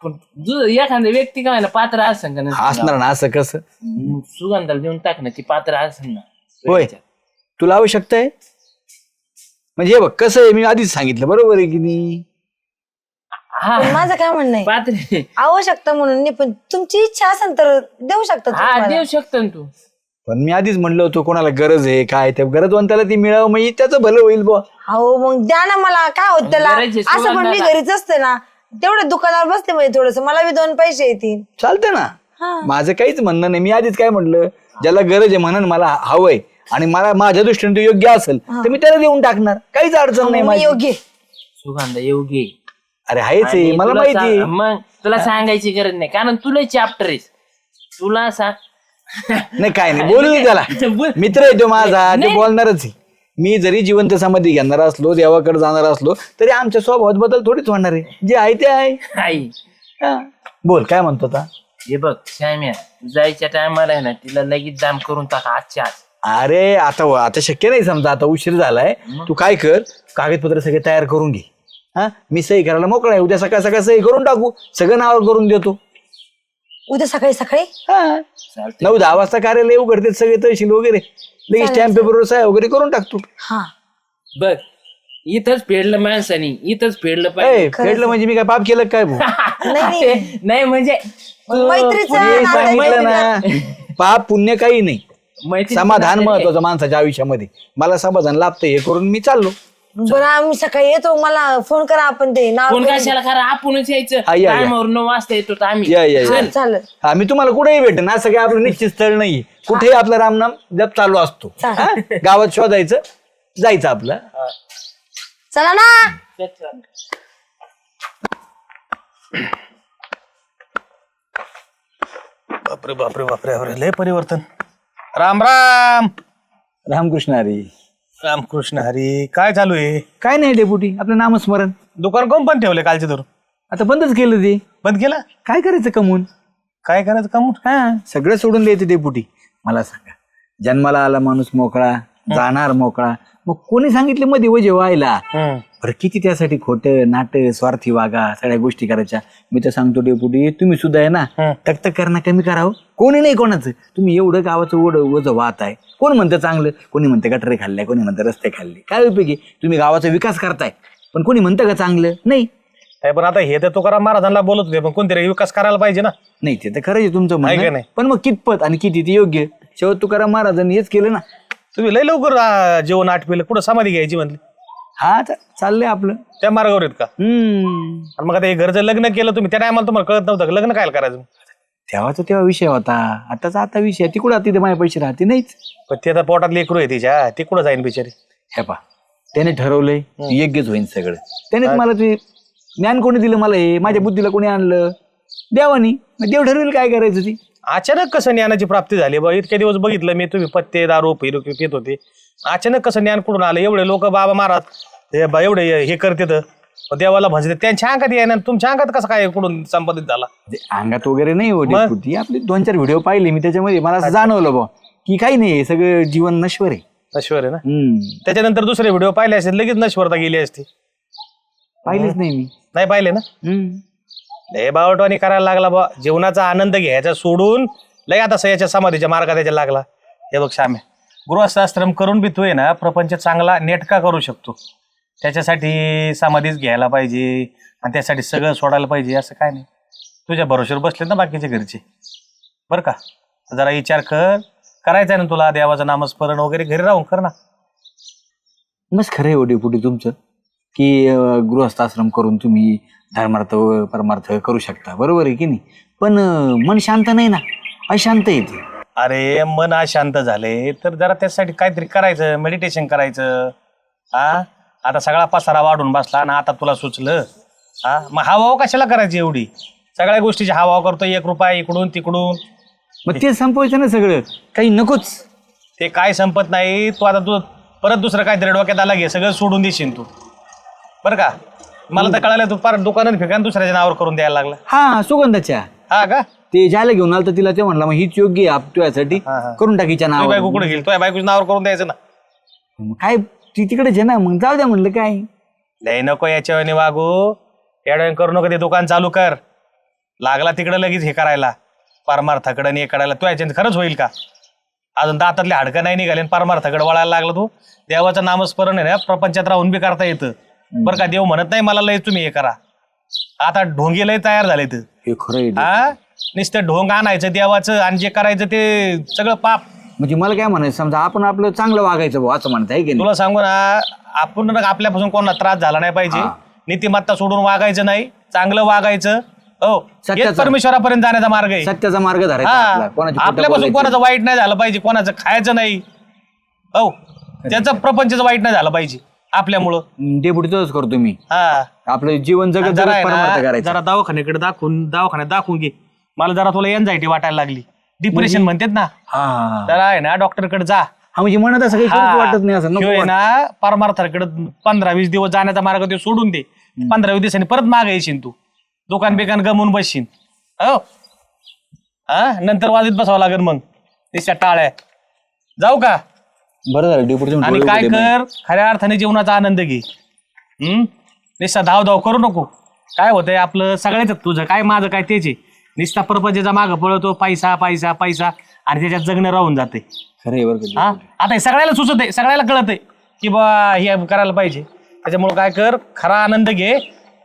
पण तुझं एखादं व्यक्ती काय ना पात्र असं का नसतं? असणार ना, असं कसं? सुगंधाला देऊन टाक ना, ती पात्र असेल ना. होय, तुला आवश्यकता आहे म्हणजे हे बघ कसं आहे, मी आधीच सांगितलं बरोबर आहे की नाही. हा पण माझं काय म्हणणं आहे, पात्र आहे. आवश्यकता म्हणून नाही, पण तुमची इच्छा असेल तर देऊ शकता तुम्ही हा मला. देऊ शकतो ना तू. पण मी आधीच म्हणलं होतं कोणाला गरज आहे काय, त्या गरजवंताला ती मिळावं म्हणजे त्याचं भलं होईल बुवा. हो मग द्या ना मला, काय होत त्याला. गरज आहे, असं पण मी सुगंधाला. घरीच असते ना, तेवढं दुकानावर बसते म्हणजे थोडस मला बी 2 पैसे येतील. चालतंय ना, माझं काहीच म्हणणं नाही. मी आधीच काय म्हणलं, ज्याला गरज आहे म्हणून मला हवंय आणि मला माझ्या दृष्टीने ते योग्य असेल तर मी त्याला देऊन टाकणार, काहीच अडचण नाही मी माझी. योग्य. सुगंधा योग्य आहे. अरे आहेच आहे, आणि मला तुला माहिती आहे. मग तुला सांगायची गरज नाही, कारण तुला चॅप्टर आहेस. तुला सांग नाही काय नाही, बोलू दे त्याला. बोल. मित्र आहे तो माझा, ते नाही. बोलणारच आहे. मी जरी जिवंत समाधी घेणार असलो, देवाकडे जाणार असलो तरी आमच्या स्वभावात बदल थोडीच होणार आहे. जे आहे ते आहे. आई हा. बोल काय म्हणतो आता. हे बघ श्याम्या, तू जायच्या टायमाला आहे ना तिला लगेच दान करून टाका आजच्या आज. अरे आता शक्य नाही, समजा आता उशीर झालाय. तू काय कर, कागदपत्र सगळे तयार करून घे. हा मी सही करायला मोकळा आहे, उद्या सकाळ सकाळ सही करून टाकू, सगळं नावावर करून देतो. उद्या सकाळी सकाळी हा चालतंय. 9-10 वाजता कार्यालय उघडते सगळे तहसील वगैरे, लगेच स्टॅम्प पेपरवर सह्या वगैरे करून टाकतो. हा बघ इथंच फेडलं माणसानी, इथंच फेडलं ए, पाहिजे. फेडलं म्हणजे मी काय पाप केलं काय भाऊ? नाही नाही म्हणजे तू- मैत्रीचं मी नातं आहे. सांगितलं ना, पाप पुण्य काही नाही, मैत्रीचं समाधान नातं आहे. महत्वाचं माणसाच्या आयुष्यामध्ये. मला समाधान लाभतं हे करून मी चाललो. बरं आम्ही सकाळी येतो, मला फोन करा, आपण ते नाव कोण कशाला करा, आपणच यायचं. हा, या. टायमावर 9 वाजता येतो तर आम्ही. या या या. चल. चालेल. हा मी तुम्हाला कुठेही भेटेन, असं काही आपलं निश्चित स्थळ नाही. कुठेही आपलं रामनाम जप चालू असतो. हा? गावात शोधायचं, जायचं आपलं. चला ना. चल, चल. बापरे बापरे बापरे बापरे, लय परिवर्तन. राम राम. रामकृष्ण हरी. रामकृष्ण हरी. काय चालू आहे? काय नाही डेपुटी, आपलं नामस्मरण. दुकान कोण पण ठेवले कालचे धरून? आता बंदच केलं ते. बंद केलं? काय करायचं कमवून? काय करायचं कमून? हा सगळं सोडून द्यायचं डेपुटी. मला सांगा, जन्माला आला माणूस मोकळा, जाणार मोकळा, मग कोणी सांगितले मध्ये वजे व्हायला? बरं किती त्यासाठी खोटं नाटक, स्वार्थी वागा, सगळ्या गोष्टी करायच्या. मी तर सांगतो डेपुटी, तुम्ही सुद्धा आहे ना, तक करणं कमी करावं. कोणी नाही कोणाचं. तुम्ही एवढं गावाचं वज वाहत आहे. कोण म्हणतं चांगलं, कोणी म्हणतं गटरे खाल्लाय, कोणी म्हणतं रस्ते खाल्ले. काय उपयोगी? तुम्ही गावाचा विकास करताय, पण कोणी म्हणतं का चांगलं? नाही. पण आता हे तर तुकाराम महाराजांना बोलत होते, पण कोणतरी विकास करायला पाहिजे ना. नाही ते तर खरंच आहे तुमचं आहे का म्हणणं, नाही? पण मग कितपत आणि किती ते योग्य? शेवट तुकाराम महाराजांनी हेच केलं ना. तुम्ही लय लवकर जेवण आठवेल, कुठं समाधी घ्यायची म्हणली? हा आता चाललंय आपलं. त्या मार्गावर आहेत का? हम्म. मग आता हे घरचं लग्न केलं तुम्ही, त्या टायमाला तुम्हाला कळत नव्हतं का लग्न काय करायचं? तेव्हाचा तेव्हा विषय होता, आताचा आता विषय. ती कुठं तिथे माझ्या पैसे राहते नाहीच. पण ते आता पोटात लेकरू आहे तिच्या, ती कुठं जाईन बिचारी? हे पा त्याने ठरवलंय योग्यच होईल सगळं. त्यानेच मला ते ज्ञान कोणी दिलं, मला हे माझ्या बुद्धीला कोणी आणलं? देवानी. मग देव ठरवेल काय करायचं ती. अचानक कसं ज्ञानाची प्राप्ती झाली बा? इतके दिवस बघितलं मी तुम्ही पत्ते दारू पिरू पित होते, अचानक कसं ज्ञान कुठून आलं? एवढे लोक बाबा महाराज हे एवढे हे करते तर देवाला म्हणजे त्यांच्या अंगात येणार, तुमच्या अंगात कसं काय कुठून संपादित झाला? ते अंगात वगैरे नाही हो डेपुटी. आपले 2-4 व्हिडिओ पाहिले मी, त्याच्यामध्ये मला असं जाणवलं बा की काही नाही, सगळं जीवन नश्वर आहे. नश्वर आहे ना. त्याच्यानंतर दुसरे व्हिडिओ पाहिले असते, लगेच नश्वरता गेली असती. पाहिलेच नाही मी. नाही पाहिले ना. लय बावटवानी करायला लागला बा. जीवनाचा आनंद घ्यायचा सोडून लय आता सह्याच्या समाधीच्या मार्गात यायला लागला. हे बघ श्याम्या, गृहस्थाश्रम करून बी तू आहे ना प्रपंच चांगला नेटका करू शकतो. त्याच्यासाठी समाधीच घ्यायला पाहिजे आणि त्यासाठी सगळं सोडायला पाहिजे असं काय नाही. तुझ्या भरोश्यावर बसले ना बाकीचे घरचे, बरं का? जरा विचार करायचा आहे ना तुला, देवाचं नामस्मरण वगैरे घरी राहून कर ना. मस्त खरं आहे हो डेपुटी तुमचं, की गृहस्थाश्रम करून तुम्ही धर्मार्थ परमार्थ करू शकता. बरोबर आहे की नाही? पण मन शांत नाही ना, अशांत येते. अरे मन अशांत झाले तर जरा त्यासाठी काहीतरी करायचं, मेडिटेशन करायचं. हा आता सगळा पसारा वाढून बसला आणि आता तुला सुचलं. हा मग हावाव कशाला करायची एवढी? सगळ्या गोष्टीची हावाव करतो, 1 रुपया इकडून तिकडून. मग ते संपवायचं ना सगळं, काही नकोच. ते काय संपत नाही. तू परत दुसरं काहीतरी डोक्यात आला घे, सगळं सोडून देशील तू बरं का. मला तर कळालं तू परत दुकानात फिकान दुसऱ्याच्या नावावर करून द्यायला लागला. हा सुगंधाच्या हा का? ते ज्याला घेऊन आलं तर तिला ते म्हणला मग हीच योग्य आहे तुझ्यासाठी, करून टाकीच्या तुझ्या नाव. बायको कुठे घेईल? तुझ्या बायकोच्या नावावर करून द्यायचं ना. काय ती तिकडेच आहे ना, मग जाऊ द्या म्हणलं काय. लय नको याच्यावाने वागू. एवढ्या करू नको. ते दुकान चालू कर. लागला तिकडे लगेच हे करायला परमार्थाकडे आणि हे करायला. तू याच्यात खरंच होईल का? अजून दातातले हाडकं नाही निघाले परमार्थाकडे वळायला लागला तू. देवाचं नामस्मरण आहे ना प्रपंचात राहून बी करता येतं बरं का. देव म्हणत नाही मला लय तुम्ही हे करा. आता ढोंगी लय तयार झाले तर हे खरं हा नुसतं ढोंग आणायचं देवाचं आणि जे करायचं ते सगळं पाप. म्हणजे मला काय म्हणायचं, समजा आपण आपलं चांगलं वागायचं भाऊ असं म्हणत आहे की नाही? तुला सांगू ना, आपण आपल्यापासून कोणाला त्रास झाला नाही पाहिजे. नीतिमत्ता सोडून वागायचं नाही, चांगलं वागायचं. हो हेच परमेश्वरापर्यंत जाण्याचा मार्ग आहे. सत्याचा मार्ग धरायचा आपला. कोणाची खोटं आपल्यापासून बोलायचं. कोणाचं वाईट नाही झालं पाहिजे, कोणाचं खायचं नाही. हो त्याचं प्रपंचाचं वाईट नाही झालं पाहिजे आपल्यामुळं. डेपुटीच करतो मी. हा आपलं जीवन जगत जरा आहे परमार्थ ना, करायचा. जरा दवाखान्याकडे दवाखान्यात दाखवून घे. मला जरा तुला एन्झायटी वाटायला लागली, डिप्रेशन म्हणतात ना. हा जरा आहे ना डॉक्टरकडे जा. हा म्हणजे मनात असं काही करूच वाटत नाही, असं नको ह्यो आहे वाटतं. ना परमार्थाकडे 15-20 दिवस जाण्याचा मार्ग ते सोडून दे. 15-20 दिवसांनी परत मागे येशील तू. दुकान बिकान गमवून बसशील. हो हा नंतर वाजत बसावं लागेल मग तिच्या टाळ्या. जाऊ का? बरं झालं डेपुटी. आणि काय कर, खऱ्या अर्थाने जीवनाचा आनंद घे. निस्ता धाव करू नको. काय होतंय आपलं सगळ्याच, तुझं काय माझं काय तेच आहे. निस्ता परपंचाचा मागं पळतो, पैसा पैसा पैसा आणि त्याच्यात जगणं राहून जाते. खरं बरं हा आता हे सगळ्याला सुचत आहे, सगळ्याला कळत आहे की बा हे करायला पाहिजे. त्याच्यामुळे काय कर, खरा आनंद घे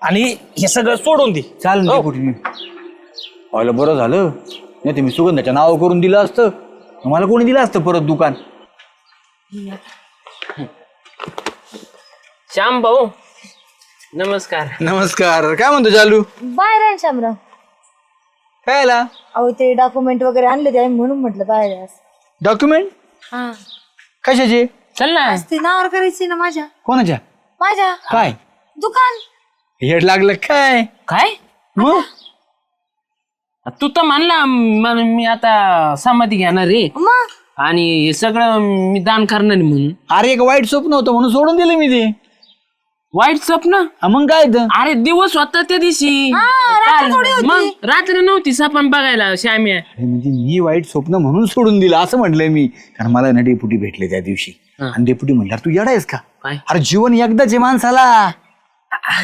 आणि हे सगळं सोडून दे. चाल डेपुटी. व्हायला बरं झालं नाही ते मी सुगंधाच्या नाव करून दिलं असतं, मला कोणी दिलं असतं परत दुकान. श्याम भाऊ नमस्कार. नमस्कार. काय म्हणतो चालू? बाहेर आहे शामराव. काय आला? अहो ते डॉक्युमेंट वगैरे आणले ते म्हणून म्हटलं बाहेर आहे. डॉक्युमेंट हा कशाचे? चल ना. ते नावावर करायची ना माझ्या. कोणाच्या? माझ्या काय दुकान. हेड लागलं काय? काय मग तू तर म्हणला मी आता समाधी घेणार रे मग आणि हे सगळं मी दान करणार आहे म्हणून. अरे एक वाईट स्वप्न होतं म्हणून सोडून दिलं मी ते. वाईट स्वप्न? हा, मग काय तर? अरे दिवस होता त्या दिवशी. रात्र थोडी होती. मग रात्री नव्हती सपन बघायला श्याम्या. अरे म्हणजे मी वाईट स्वप्न म्हणून सोडून दिलं असं म्हटलंय मी. कारण मला ना डेपुटी भेटले त्या दिवशी आणि डेपुटी म्हणल्यावर तू येडायस का? काय? अरे जीवन एकदाच आहे माणसाला,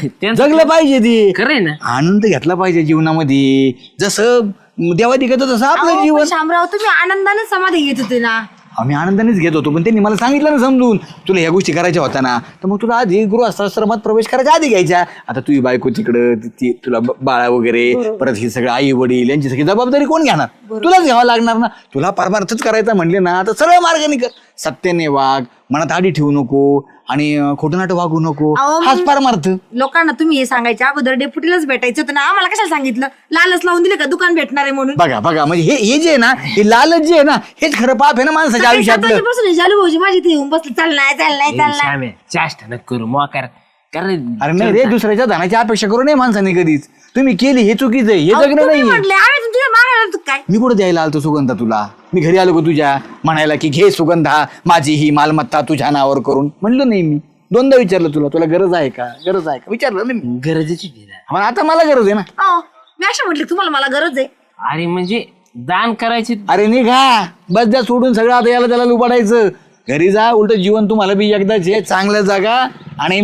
त्यांचं जगलं पाहिजे ते. खरंय ना. आनंद घेतला पाहिजे जीवनामध्ये. जसं देवादी घेतो तसं आपलं जीवन. शामराव तुम्ही आनंदाने समाधी घेत होते ना. आम्ही आनंदानेच घेत होतो, पण त्यांनी मला सांगितलं ना समजून तुला ह्या गोष्टी करायच्या होत्या ना, तर मग तुला आधी गृहस्थाश्रमात प्रवेश करायच्या आधी घ्यायच्या. आता तुझी बायको तिकडं, तुला बाळा वगैरे, परत हे सगळं आई वडील यांची सगळी जबाबदारी कोण घेणार? तुलाच घ्यावं लागणार ना. तुला परमार्थच करायचा म्हणले ना तर सरळ मार्गाने कर. सत्याने वाग, मनात आडी ठेवू नको आणि खोटं नाटं वागू नको. अहो, हाच परमार्थ. लोकांना तुम्ही हे सांगायच्या अगोदर डेप्युटीलाच भेटायचं होतं ना. आम्हाला कशाला सांगितलं? लालच लावून दिले का दुकान भेटणार आहे म्हणून? बघा बघा म्हणजे हे जे आहे ना, हे लालच जे आहे ना, हेच खरं पाप आहे ना माणसाच्या आयुष्यातलं. बसून जालू भाऊजी माझी ते येऊन बसले. चालणार श्याम्या चाष्टा न करू मोकार. अरे नाही रे, दुसऱ्याच्या धनाची अपेक्षा करू नये माणसाने कधीच. तुम्ही केली हे चुकीचं आहे, हे जगणं नाही. म्हटले आम्ही तुमच्या मागायला काय? मी कुठं द्यायला आलतो सुगंधा तुला? मी घरी आलो का तुझ्या म्हणायला की घे सुगंधा माझी ही मालमत्ता तुझ्या नावावर करून? म्हणलं नाही मी. दोनदा विचारलं तुला गरज आहे का, गरज आहे का विचारलं नाही मी. गरजेची मग आता मला गरज आहे ना. अहो, मी अशा म्हटले तुम्हाला मला गरज आहे. अरे म्हणजे दान करायची. अरे निघा बस द्या सोडून सगळं. आता याला त्याला लुबाडायचं. घरी जा, उलट जीवन तुम्हाला बी एकदाच आहे. चांगलं जागा आणि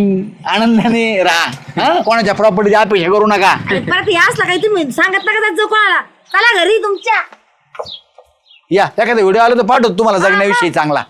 आनंदाने राहा. हा, कोणाच्या प्रॉपर्टीची अपेक्षा करू नका. परत हे असलं काही तुम्ही सांगत नका जात जाऊ कोणाला. चला घरी तुमच्या. या एखादा व्हिडिओ आला तर पाठवतो तुम्हाला जगण्याविषयी चांगला.